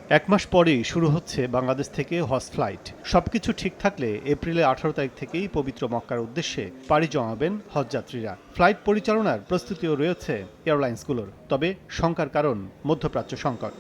এক মাস পরেই শুরু হচ্ছে বাংলাদেশ থেকে হজ ফ্লাইট। সবকিছু ঠিক থাকলে এপ্রিলের 18 তারিখ থেকেই পবিত্র মক্কার উদ্দেশ্যে পাড়ি জমাবেন হজযাত্রীরা। ফ্লাইট পরিচালনার প্রস্তুতিও রয়েছে এয়ারলাইন্সগুলোর। তবে শঙ্কার কারণ মধ্যপ্রাচ্য সংকট।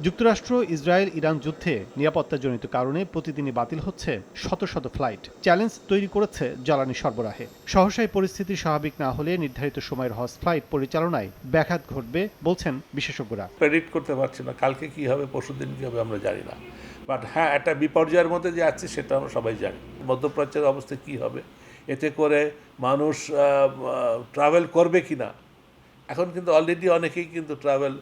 যুক্তরাষ্ট্র, ইসরায়েল, ইরান যুদ্ধে নিরাপত্তাজনিত কারণে প্রতিদিনই বাতিল হচ্ছে শত শত ফ্লাইট। চ্যালেঞ্জ তৈরি করেছে জ্বালানি সরবরাহে। সহসাই পরিস্থিতি স্বাভাবিক না হলে নির্ধারিত সময়ের হজ ফ্লাইট পরিচালনায় ব্যাঘাত ঘটবে বলছেন বিশেষজ্ঞরা। প্রেডিক্ট করতে পারছি না, কালকে কি হবে, পরশুদিন কি হবে আমরা জানি না। বাট হ্যাঁ, একটা বিপর্যয়ের মধ্যে যে আছে সেটা আমরা সবাই জানি। মধ্যপ্রাচ্যের অবস্থা কি হবে, এতে করে মানুষ ট্রাভেল করবে কি না। এখন কিন্তু অলরেডি অনেকেই কিন্তু ট্রাভেল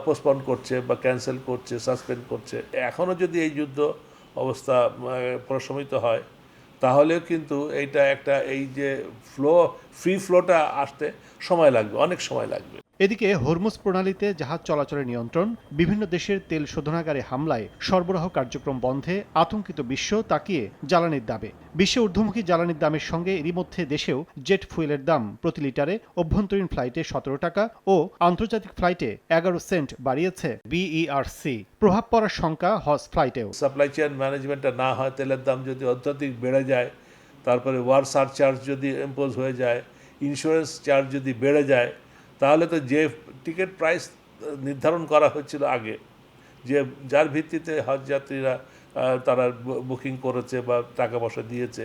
পোস্টপন করছে বা ক্যান্সেল করছে, সাসপেন্ড করছে। এখনও যদি এই যুদ্ধ অবস্থা প্রশমিত হয় তাহলেও কিন্তু এইটা একটা এই যে ফ্রি ফ্লোটা আসতে সময় লাগবে, অনেক সময় লাগবে। এদিকে হরমুজ প্রণালীতে জাহাজ চলাচলের নিয়ন্ত্রণ, বিভিন্ন দেশের তেল শোধনাগারে হামলায় সরবরাহ কার্যক্রম বন্ধে আতঙ্কিত বিশ্ব তাকিয়ে জ্বালানির দামে। বিশ্বে ঊর্ধ্বমুখী জ্বালানির দামের সঙ্গে এরই মধ্যে দেশেও জেট ফুয়েলের দাম প্রতি লিটারে অভ্যন্তরীণ ফ্লাইটে 17 টাকা ও আন্তর্জাতিক ফ্লাইটে 11 সেন্ট বাড়িয়েছে বিইআরসি। প্রভাব পড়ার শঙ্কা হজ ফ্লাইটেও। সাপ্লাই চেইন ম্যানেজমেন্টটা না হয়, তেলের দাম যদি অত্যধিক বেড়ে যায়, তারপরে ওয়ার সারচার্জ যদি ইম্পোজ হয়ে যায়, ইন্স্যুরেন্স চার্জ যদি বেড়ে যায়, তাহলে তো যে টিকিট প্রাইস নির্ধারণ করা হচ্ছিল আগে, যে যার ভিত্তিতে হজযাত্রীরা তারা বুকিং করেছে বা টাকা পয়সা দিয়েছে,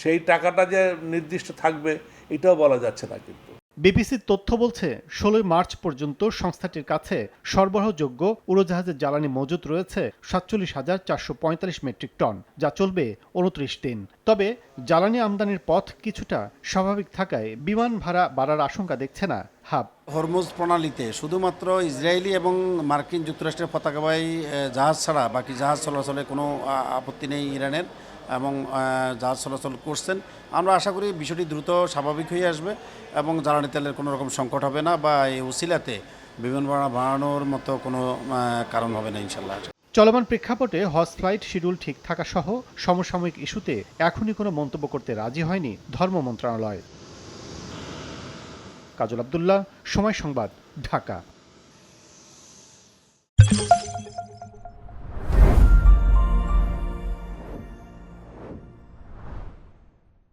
সেই টাকাটা যে নির্দিষ্ট থাকবে এটাও বলা যাচ্ছে না। কিন্তু বিবিসির তথ্য বলছে 16 মার্চ পর্যন্ত সংস্থাটির কাছে সরবরাহযোগ্য উড়োজাহাজের জ্বালানি মজুত রয়েছে 47,445 মেট্রিক টন, যা চলবে 29 দিন। তবে জ্বালানি আমদানির পথ কিছুটা স্বাভাবিক থাকায় বিমান ভাড়া বাড়ার আশঙ্কা দেখছে না হাব। হরমুজ প্রণালীতে শুধুমাত্র ইসরায়েলি এবং মার্কিন যুক্তরাষ্ট্রের পতাকাবাহী জাহাজ ছাড়া বাকি জাহাজ চলাচলে কোনো আপত্তি নেই ইরানের, এবং জাহাজ চলাচল করছেন। আমরা আশা করি বিষয়টি দ্রুত স্বাভাবিক হয়ে আসবে এবং জ্বালানি তেলের কোনো রকম সংকট হবে না, বা এই উসিলাতে বিমান ভাড়া বাড়ানোর মতো কোনো কারণ হবে না ইনশাল্লাহ। চলমান প্রেক্ষাপটে হজ ফ্লাইট শিডিউল ঠিক থাকা সহ সমসাময়িক ইস্যুতে এখনই কোনো মন্তব্য করতে রাজি হয়নি ধর্ম মন্ত্রণালয়। কাজল আব্দুল্লাহ, সময় সংবাদ, ঢাকা।